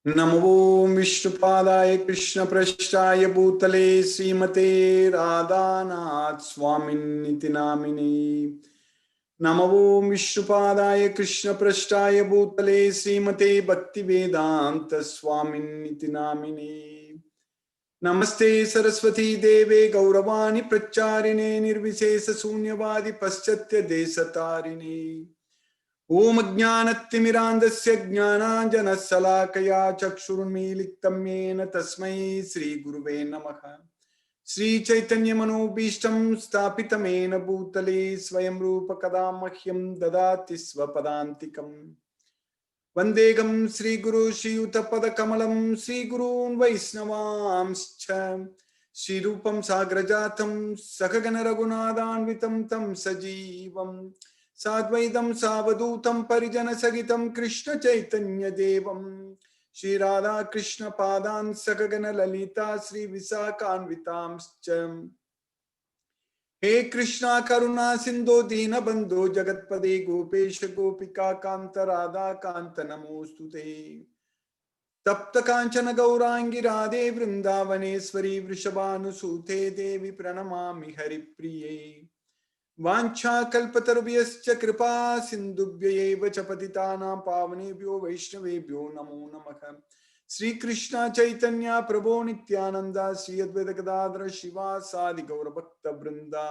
नमो विष्णुपादाय कृष्णपृष्ठाय भूतले श्रीमते राधानाथ स्वामिन्निति नामिने। नमो विष्णुपादाय कृष्णपृष्ठाय भूतले श्रीमते भक्तिवेदांत स्वामिन्निति नामिने। नमस्ते सरस्वती देवे गौरवाणी प्रचारिणे निर्विशेष शून्यवादी पश्चात्य देशतारिणे। ओम ज्ञानतिमिरान्धस्य ज्ञानाञ्जनशलाकया चक्षुरुन्मीलितं येन तस्मै श्रीगुरुवे नमः। श्रीचैतन्यमनोभीष्टं स्थापितं येन भूतले स्वयं रूप कदा मह्यं ददाति स्वपदान्तिकम्। वन्देऽहं श्रीगुरु श्रीयुतपदकमलं श्रीगुरून् वैष्णवांश्च श्रीरूपं साग्रजातं सखगण रघुनाथान्वितं तं सजीवम् साद्वैतं सावधूतं परिजन सहितं कृष्ण चैतन्य देवं श्री राधा कृष्ण पादान् सखगण ललिता श्री विशाखान्वितांश्च। हे कृष्णा करुणा सिंधु दीनबंधो जगत्पदे गोपेश गोपिका कांत राधा कांत नमोस्तुते। तप्त कांचन गौरांगी राधे वृंदावनेश्वरी वृषभानुसूते देवी प्रणमामि हरिप्रिये। वाञ्छाकल्पतरुभ्यश्च कृपा सिन्धुभ्यैव च पतितानां पावनेभ्यो वैष्णवेभ्यो नमो नमः। श्रीकृष्ण चैतन्य प्रभो नित्यानंद श्री अद्वैत गदाधर शिवासादि गौरभक्तवृंदा।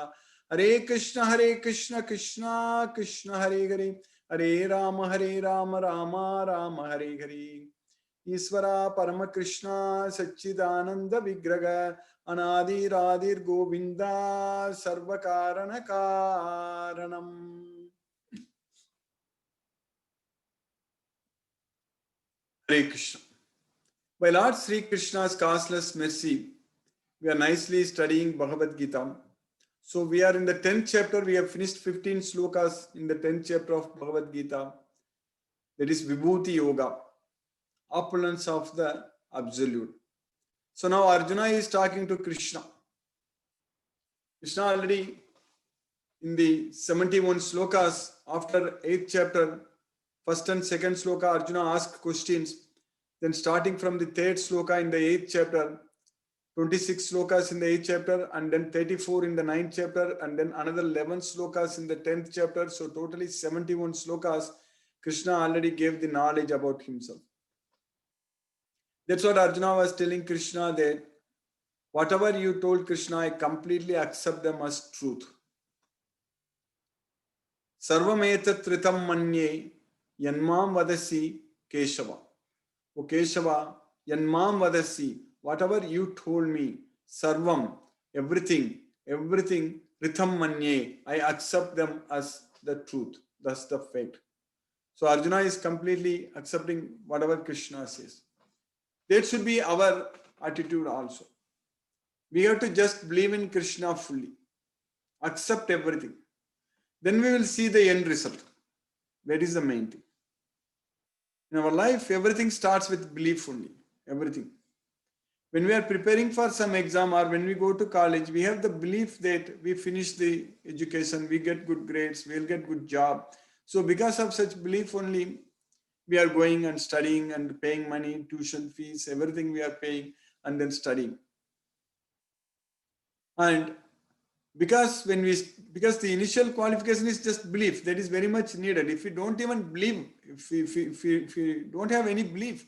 हरे कृष्ण कृष्ण कृष्ण हरे हरे हरे राम राम राम हरे हरे। ईश्वरा परम कृष्ण सच्चिदानंद विग्रह अनादिरादिर गोविंदा सर्व कारण कारणम। Hare Krishna. By Lord Sri Krishna's causeless mercy, we are nicely studying Bhagavad Gita. So we are in the 10th chapter. We have finished 15 slokas in the 10th chapter of Bhagavad Gita. That is Vibhuti Yoga, opulence of the Absolute. So now Arjuna is talking to Krishna. Krishna already in the 71 slokas after 8th chapter, first and second sloka, Arjuna asked questions. Then starting from the third sloka in the 8th chapter, 26 slokas in the 8th chapter, and then 34 in the 9th chapter, and then another 11 slokas in the 10th chapter. So totally 71 slokas, Krishna already gave the knowledge about himself. That's what Arjuna was telling Krishna, that whatever you told Krishna, I completely accept them as truth. Sarvametat tritam manye yanmam vadasi Keshava. O Keshava, yanmam vadasi, whatever you told me, sarvam, everything, ritam manye, I accept them as the truth. That's the fact. So Arjuna is completely accepting whatever Krishna says. That should be our attitude also. We have to just believe in Krishna fully, accept everything. Then we will see the end result. That is the main thing. In our life, everything starts with belief only. Everything. When we are preparing for some exam or when we go to college, we have the belief that we finish the education, we get good grades, we'll get good job. So because of such belief only, we are going and studying and paying money, tuition fees, everything we are paying and then studying. And because the initial qualification is just belief, that is very much needed. If we don't even believe, if we don't have any belief,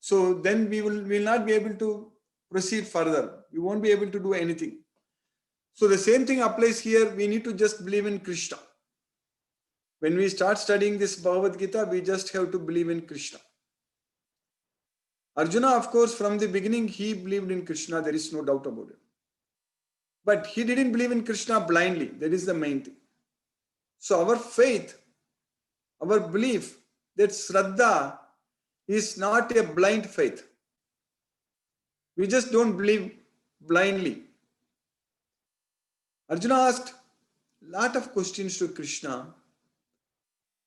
so then we will not be able to proceed further. We won't be able to do anything. So the same thing applies here. We need to just believe in Krishna. When we start studying this Bhagavad Gita, we just have to believe in Krishna. Arjuna, of course, from the beginning, he believed in Krishna. There is no doubt about it. But he didn't believe in Krishna blindly. That is the main thing. So our faith, our belief, that Shraddha is not a blind faith. We just don't believe blindly. Arjuna asked a lot of questions to Krishna,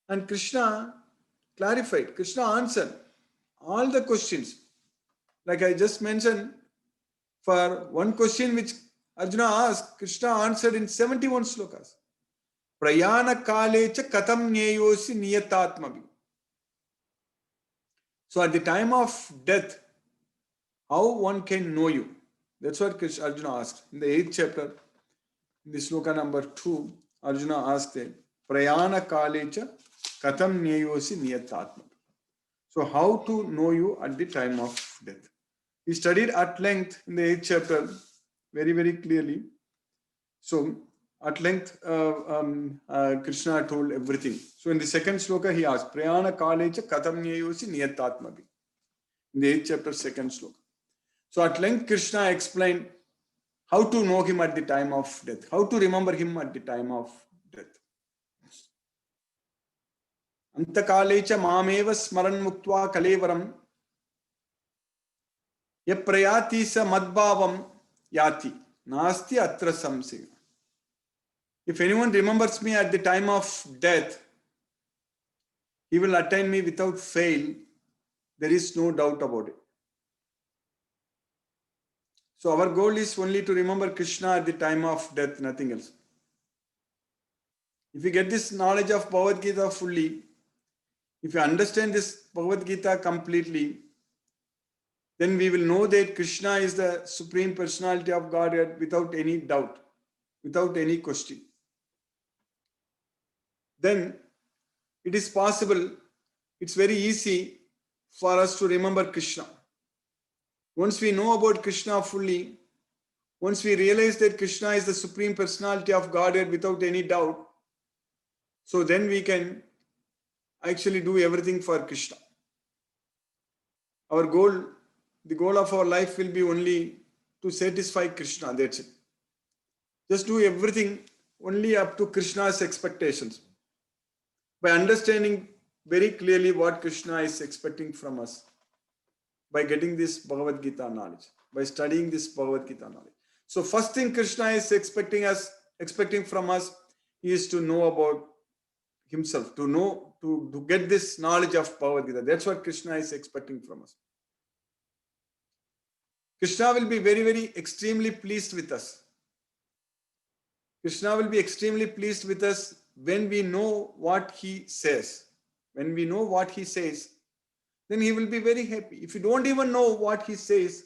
and Krishna clarified. Krishna answered all the questions. Like I just mentioned, for one question which Arjuna asked, Krishna answered in 71 slokas. Prayana kale cha katam nyeyosi niyatatmavi. So at the time of death, how one can know you? That's what Arjuna asked. In the 8th chapter, in the sloka number 2, Arjuna asked it, Prayana kalecha katam nyeyosi niyatatma. So how to know you at the time of death? He studied at length in the 8th chapter, very, very clearly. So at length, Krishna told everything. So in the 2nd sloka, he asked, Prayana kalecha katam nyeyosi niyatatma. In the 8th chapter, 2nd sloka. So at length, Krishna explained how to know him at the time of death, how to remember him at the time of death. Antakalecha mameva smaran muktva kalevaram yaprayati sa madbhavam yati nasti atra samsaya. If anyone remembers me at the time of death, he will attain me without fail. There is no doubt about it. So our goal is only to remember Krishna at the time of death, nothing else. If you get this knowledge of Bhagavad Gita fully, if you understand this Bhagavad Gita completely, then we will know that Krishna is the Supreme Personality of Godhead without any doubt, without any question. Then it is possible, it's very easy for us to remember Krishna. Once we know about Krishna fully, once we realize that Krishna is the Supreme Personality of Godhead without any doubt, so then we can actually do everything for Krishna. Our goal, the goal of our life will be only to satisfy Krishna, that's it. Just do everything only up to Krishna's expectations. By understanding very clearly what Krishna is expecting from us, by getting this Bhagavad Gita knowledge, by studying this Bhagavad Gita knowledge. So first thing Krishna is expecting from us is to know about himself, to know, to get this knowledge of Bhagavad Gita. That's what Krishna is expecting from us. Krishna will be very, very extremely pleased with us. Krishna will be extremely pleased with us when we know what he says. When we know what he says, then he will be very happy. If you don't even know what he says,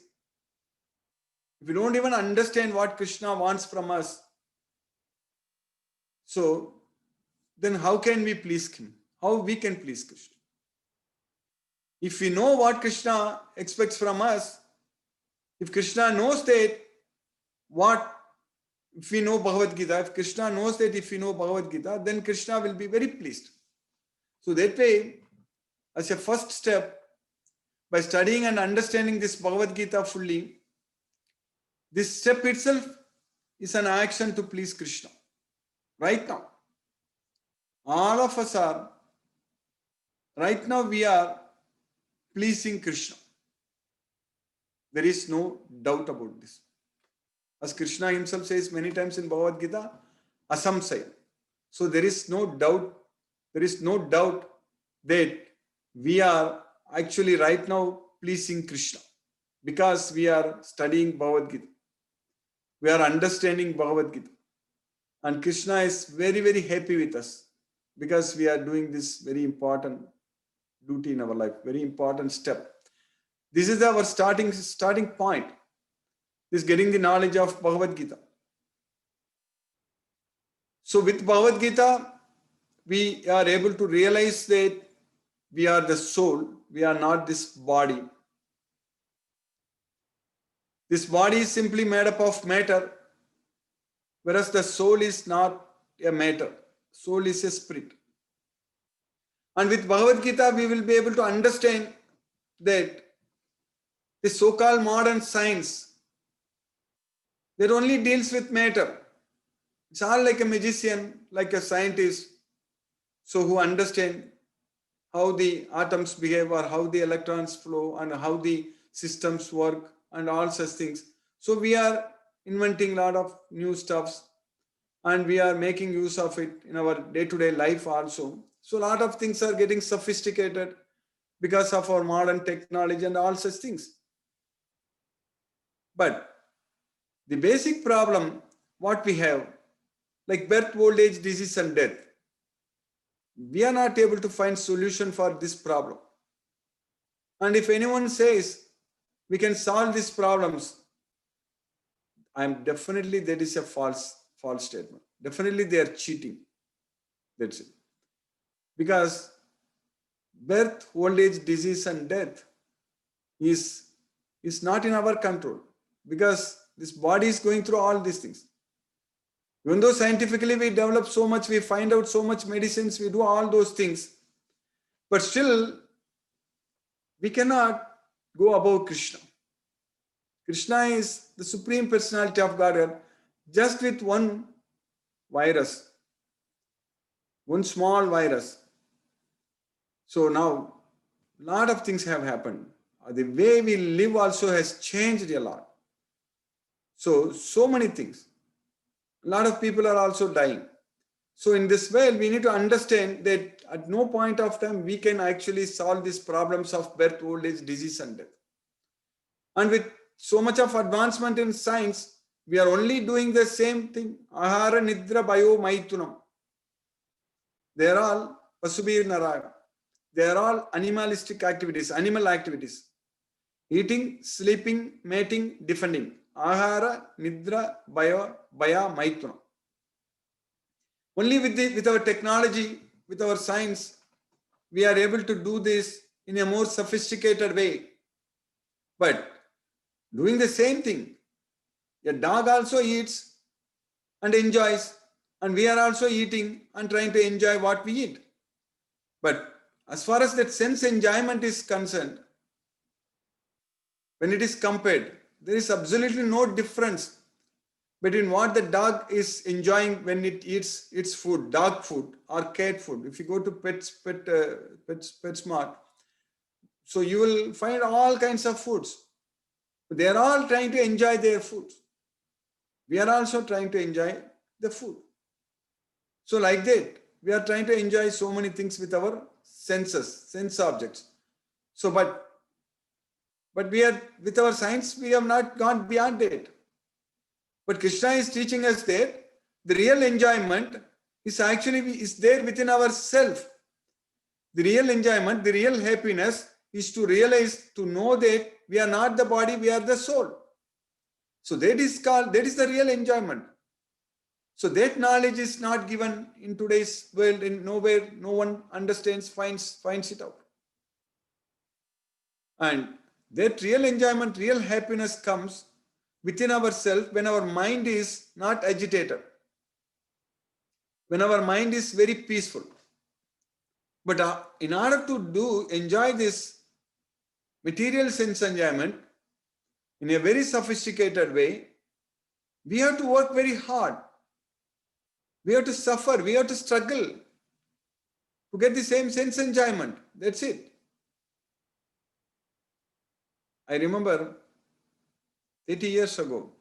if you don't even understand what Krishna wants from us, so then how can we please him? How we can please Krishna? If we know what Krishna expects from us, if Krishna knows that if we know Bhagavad Gita, if Krishna knows that if we know Bhagavad Gita, then Krishna will be very pleased. So that way, as a first step, by studying and understanding this Bhagavad Gita fully, this step itself is an action to please Krishna. Right now, all of us are, right now we are pleasing Krishna. There is no doubt about this. As Krishna himself says many times in Bhagavad Gita, asamsaya. So there is no doubt that we are actually right now pleasing Krishna because we are studying Bhagavad Gita. We are understanding Bhagavad Gita. And Krishna is very, very happy with us because we are doing this very important duty in our life, very important step. This is our starting point. This getting the knowledge of Bhagavad Gita. So with Bhagavad Gita, we are able to realize that we are the soul, we are not this body. This body is simply made up of matter, whereas the soul is not a matter. Soul is a spirit. And with Bhagavad Gita, we will be able to understand that the so-called modern science that only deals with matter. It's all like a magician, like a scientist, so who understand how the atoms behave or how the electrons flow and how the systems work and all such things. So we are inventing a lot of new stuffs and we are making use of it in our day-to-day life also. So a lot of things are getting sophisticated because of our modern technology and all such things. But the basic problem, what we have, like birth, old age, disease and death, we are not able to find solution for this problem. And if anyone says we can solve these problems, I'm definitely that is a false statement. Definitely they are cheating. That's it. Because birth, old age, disease, and death is not in our control. Because this body is going through all these things. Even though scientifically we develop so much, we find out so much medicines, we do all those things, but still we cannot go above Krishna. Krishna is the Supreme Personality of Godhead, just with one virus, one small virus. So now, a lot of things have happened. The way we live also has changed a lot. So many things. A lot of people are also dying. So in this way, we need to understand that at no point of time we can actually solve these problems of birth, old age, disease, and death. And with so much of advancement in science, we are only doing the same thing. Ahara, Nidra, Bayo, Maitunam. They are all Pasubir Narayana. They are all animalistic activities, animal activities. Eating, sleeping, mating, defending. Ahara, Nidra, Baya, Maitunam. Only with our technology, with our science, we are able to do this in a more sophisticated way. But doing the same thing, a dog also eats and enjoys, and we are also eating and trying to enjoy what we eat. But as far as that sense enjoyment is concerned, when it is compared, there is absolutely no difference between what the dog is enjoying when it eats its food, dog food or cat food. If you go to PetSmart, so you will find all kinds of foods. They are all trying to enjoy their food. We are also trying to enjoy the food. So like that, we are trying to enjoy so many things with our senses, sense objects. So, but we are, with our science, we have not gone beyond that. But Krishna is teaching us that the real enjoyment is actually is there within ourselves. The real enjoyment, the real happiness is to realize, to know that we are not the body, we are the soul. So that is the real enjoyment. So that knowledge is not given in today's world, in nowhere, no one understands, finds it out. And that real enjoyment, real happiness comes within ourselves when our mind is not agitated, when our mind is very peaceful. But in order to enjoy this material sense enjoyment in a very sophisticated way, we have to work very hard. We have to suffer, we have to struggle to get the same sense enjoyment. That's it. I remember 30 years ago,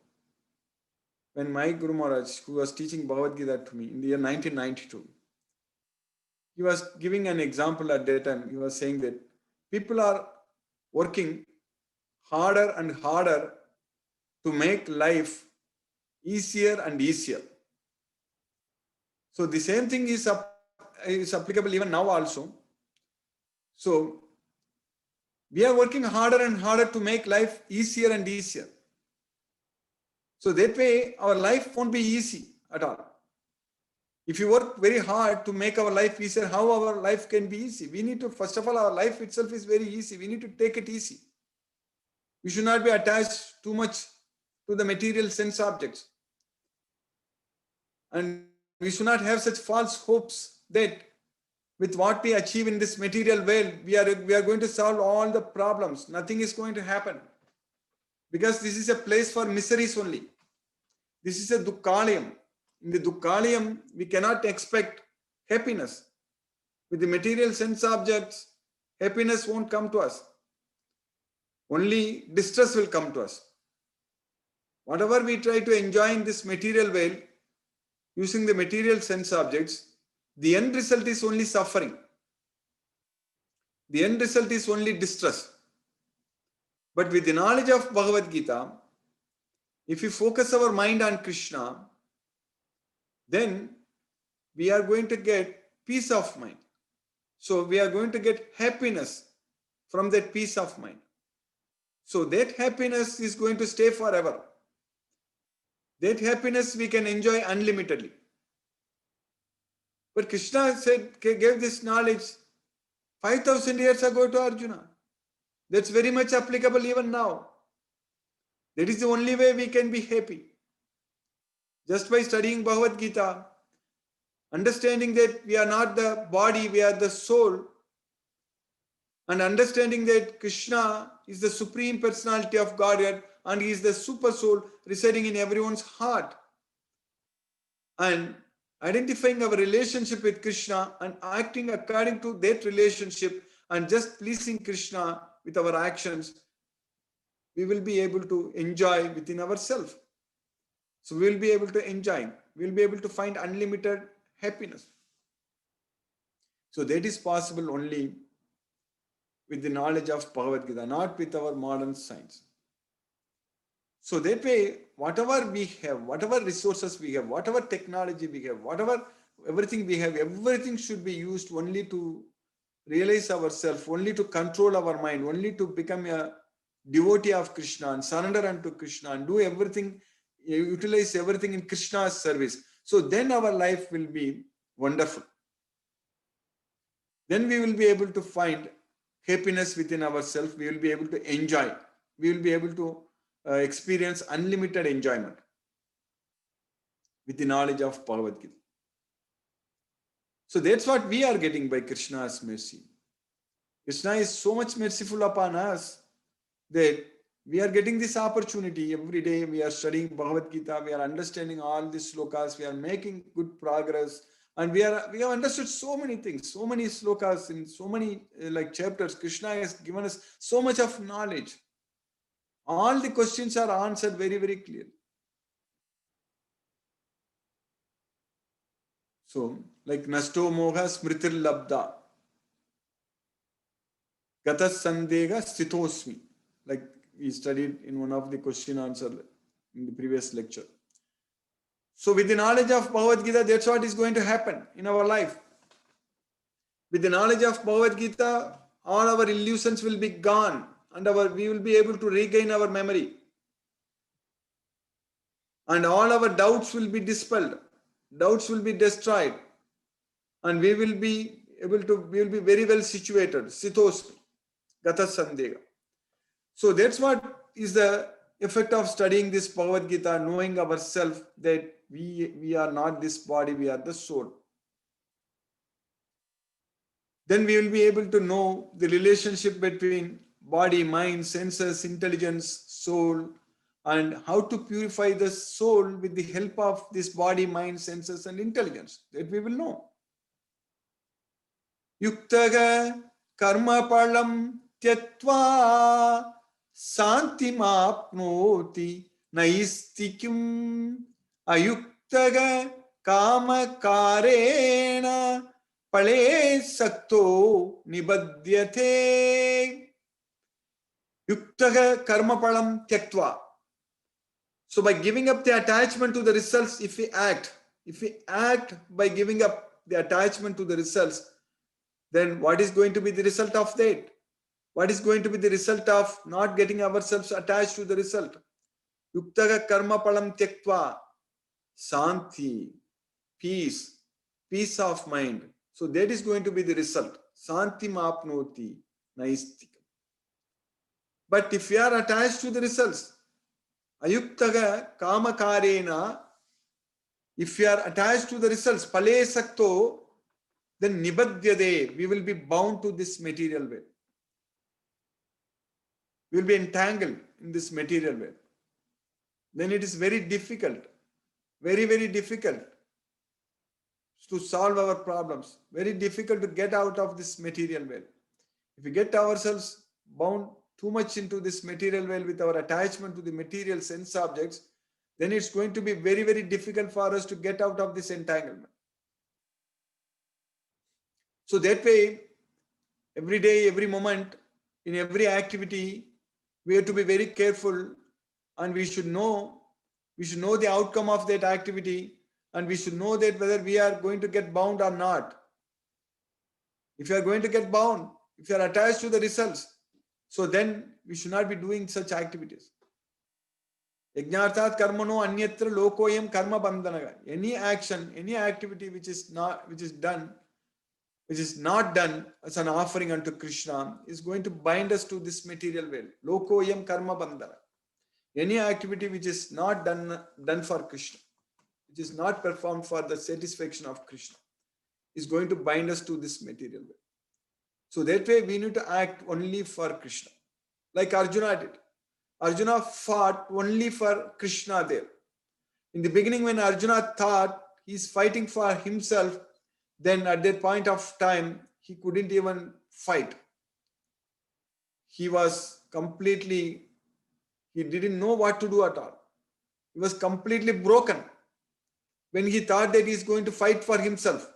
when my Guru Maharaj, who was teaching Bhagavad Gita to me in the year 1992, he was giving an example at that time. He was saying that people are working harder and harder to make life easier and easier. So the same thing is applicable even now also. So we are working harder and harder to make life easier and easier. So that way our life won't be easy at all. If you work very hard to make our life easier, how our life can be easy? We need to, first of all, our life itself is very easy. We need to take it easy. We should not be attached too much to the material sense objects. And we should not have such false hopes that with what we achieve in this material world, we are going to solve all the problems. Nothing is going to happen. Because this is a place for miseries only. This is a Dukkalayam. In the Dukkalayam, we cannot expect happiness. With the material sense objects, happiness won't come to us. Only distress will come to us. Whatever we try to enjoy in this material world, using the material sense objects, the end result is only suffering. The end result is only distress. But with the knowledge of Bhagavad Gita, if we focus our mind on Krishna, then we are going to get peace of mind. So we are going to get happiness from that peace of mind. So that happiness is going to stay forever. That happiness we can enjoy unlimitedly. But Krishna gave this knowledge 5,000 years ago to Arjuna. That's very much applicable even now. That is the only way we can be happy. Just by studying Bhagavad Gita, understanding that we are not the body, we are the soul, and understanding that Krishna is the supreme personality of Godhead and he is the super soul residing in everyone's heart. And identifying our relationship with Krishna and acting according to that relationship and just pleasing Krishna with our actions, we will be able to enjoy within ourselves. So we will be able to enjoy, we will be able to find unlimited happiness. So that is possible only with the knowledge of Bhagavad Gita, not with our modern science. So that way, whatever we have, whatever resources we have, whatever technology we have, everything we have, everything should be used only to realize ourselves, only to control our mind, only to become a devotee of Krishna and surrender unto Krishna and do everything, utilize everything in Krishna's service. So then our life will be wonderful. Then we will be able to find happiness within ourselves. We will be able to enjoy. We will be able to experience unlimited enjoyment with the knowledge of Bhagavad Gita. So that's what we are getting by Krishna's mercy. Krishna is so much merciful upon us that we are getting this opportunity every day. We are studying Bhagavad Gita. We are understanding all these slokas. We are making good progress. And we have understood so many things, so many slokas in so many chapters. Krishna has given us so much of knowledge. All the questions are answered very, very clearly. So, like Nasto Moha Smritir Labda, Gata Sandega Sthitosmi, like we studied in one of the question answer in the previous lecture. So with the knowledge of Bhagavad Gita, that's what is going to happen in our life. With the knowledge of Bhagavad Gita, all our illusions will be gone and we will be able to regain our memory. And all our doubts will be dispelled. Doubts will be destroyed. And we will be very well situated. Sithos, Gata Sandega. So that's what is the effect of studying this Bhagavad Gita, knowing ourselves that we are not this body, we are the soul. Then we will be able to know the relationship between body, mind, senses, intelligence, soul, and how to purify the soul with the help of this body, mind, senses, and intelligence. That we will know. Yuktaga karma palam tyatva santimapnoti naistikyam ayuktaga kama karena pale sakto nibadyate. Yuktaga karma palam tyaktva. So by giving up the attachment to the results, if we act by giving up the attachment to the results, then what is going to be the result of that? What is going to be the result of not getting ourselves attached to the result? Yuktaga karma palam tyaktva, santi, peace of mind. So that is going to be the result. Santi mapnoti naistika. But if we are attached to the results, ayuktaga kamakarena, if we are attached to the results, pale sakto, then nibadyade, we will be bound to this material way. We will be entangled in this material way. Then it is very difficult, very, very difficult to solve our problems. Very difficult to get out of this material well. If we get ourselves bound too much into this material well with our attachment to the material sense objects, then it's going to be very, very difficult for us to get out of this entanglement. So that way, every day, every moment, in every activity, we have to be very careful, and we should know the outcome of that activity, and we should know that whether we are going to get bound or not. If you are going to get bound, if you are attached to the results, So then we should not be doing such activities. Yajnarthat karmano anyatra lokoyam karma bandhanaga. Any action, any activity which is not done as an offering unto Krishna is going to bind us to this material world. Lokoyam karma bandhana. Any activity which is not done for Krishna, which is not performed for the satisfaction of Krishna, is going to bind us to this material world. So that way we need to act only for Krishna. Like Arjuna did. Arjuna fought only for Krishna there. In the beginning, when Arjuna thought he's fighting for himself, then at that point of time, he couldn't even fight. He didn't know what to do at all. He was completely broken when he thought that he's going to fight for himself.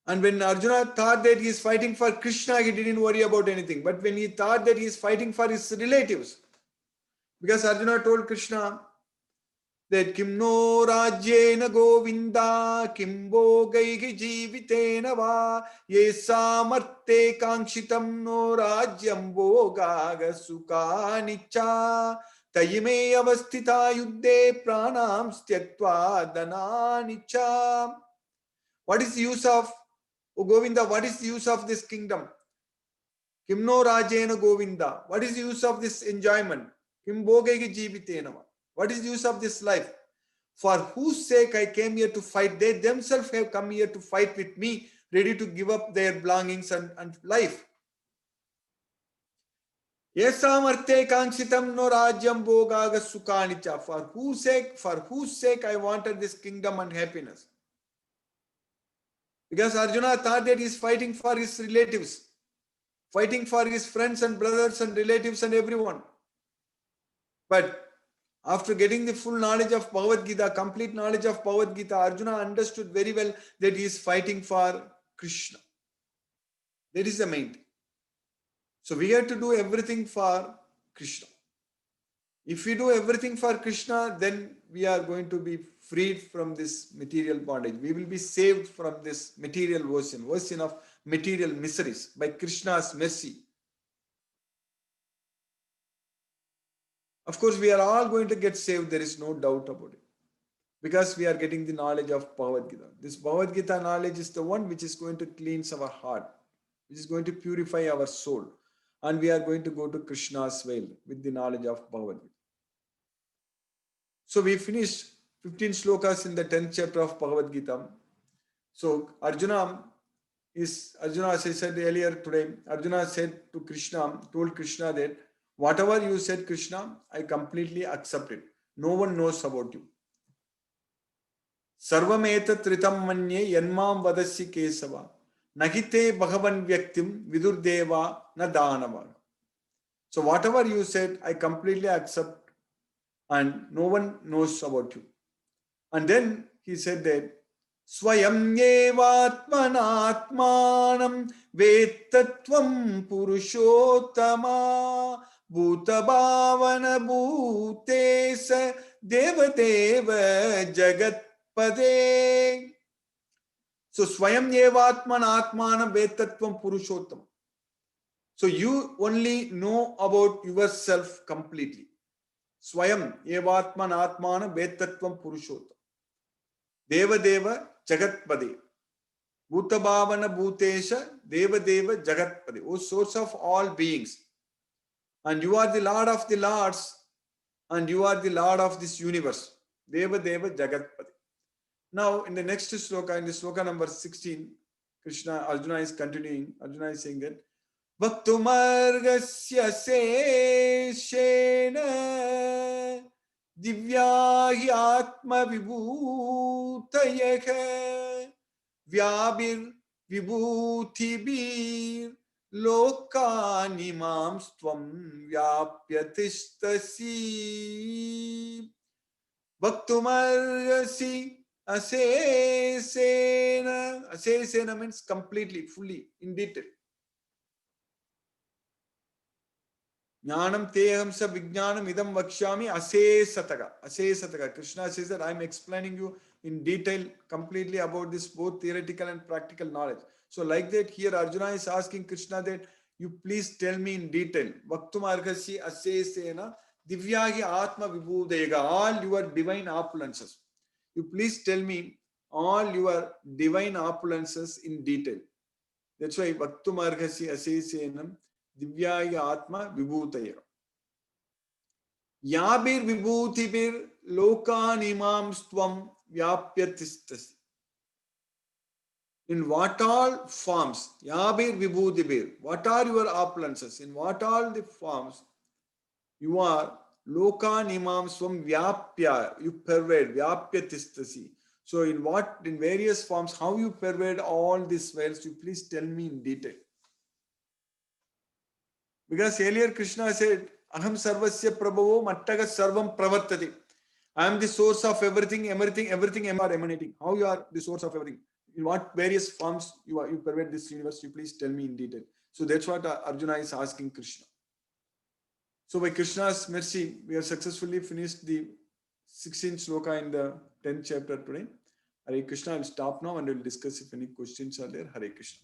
And when Arjuna thought that he's fighting for Krishna, he didn't worry about anything. But when he thought that he's fighting for his relatives, because Arjuna told Krishna that Kim no rajyena govinda kim bhogaihi jivitena va ye samarte kankshitam no rajyam bhogaga sukhaniccha tayime avasthita yuddhe pranam styaktva dananiccha. What is the use of, O Govinda, what is the use of this kingdom? Kim no rajyena govinda. What is the use of this enjoyment? Kim bhogaihi jivitena va. What is the use of this life? For whose sake I came here to fight? They themselves have come here to fight with me, ready to give up their belongings and life. Yesamarte kanksitam no rajyam bhogaga sukhaniccha. For whose sake I wanted this kingdom and happiness. Because Arjuna thought that he is fighting for his relatives, fighting for his friends and brothers and relatives and everyone. But after getting the full knowledge of Bhagavad Gita, complete knowledge of Bhagavad Gita, Arjuna understood very well that he is fighting for Krishna. That is the main thing. So we have to do everything for Krishna. If we do everything for Krishna, then we are going to be freed from this material bondage. We will be saved from this material ocean of material miseries by Krishna's mercy. Of course, we are all going to get saved. There is no doubt about it. Because we are getting the knowledge of Bhagavad Gita. This Bhagavad Gita knowledge is the one which is going to cleanse our heart, which is going to purify our soul. And we are going to go to Krishna's well with the knowledge of Bhagavad Gita. So we finished 15 slokas in the 10th chapter of Bhagavad Gita. So Arjuna, as I said earlier today, Arjuna said to Krishna, told Krishna that whatever you said, Krishna, I completely accept it. No one knows about you. Sarvam etat ritam manye yanmam vadasya kesava nahite bhagavan vyaktim vidur deva na danava. So whatever you said, I completely accept and no one knows about you. And then he said that Swayam yevatmanatmanam vetatvam purushottama bhuta bhavana bhutesa deva deva jagatpade. So Swayam yevatmanatmanam vetatvam purushottama. So you only know about yourself completely. Swayam evatmanatmana vetatvam purushottama. Deva Deva Jagatpade. Bhutabhavana Bhutesha Deva Deva Jagatpade. O source of all beings. And you are the Lord of the Lords. And you are the Lord of this universe. Deva Deva Jagatpade. Now in the next sloka, in the sloka number 16, Arjuna is continuing. Arjuna is saying that Bhaktumargasya Seshena Divyahi Atma Vibhutayaha Vyabir Vibhutibir Lokani Mamstvam Vyapyatistasi Bhaktumargasi Asesena. Asesena means completely, fully, in detail. Jnanam teham sa vijnanam idam vakshyami asesataga. Asesataga. Krishna says that I am explaining you in detail completely about this both theoretical and practical knowledge. So like that here Arjuna is asking Krishna that You please tell me in detail. Vaktumarghasi asesena divyagi atma vibhudega. All your divine opulences. You please tell me all your divine opulences in detail. That's why Vaktumarghasi asesenam divyagi atma vibhudega. Yabir vibhutibir lokan imam stvam vyapyatistasi. In what all forms, Yabir Vibhudibir, what are your opulences? In what all the forms you are Lokan Imam Swam Vyapya, you pervade, Vyapya Tistasi. So in what, in various forms, how you pervade all these worlds, you please tell me in detail. Because earlier Krishna said, Aham Sarvasya Prabhavo Mattaga Sarvam Pravartati. I am the source of everything, everything are emanating. How you are the source of everything? In what various forms you pervade this universe, you please tell me in detail. So that's what Arjuna is asking Krishna. So by Krishna's mercy, we have successfully finished the 16th sloka in the 10th chapter today. Hare Krishna, I will stop now and we will discuss if any questions are there. Hare Krishna.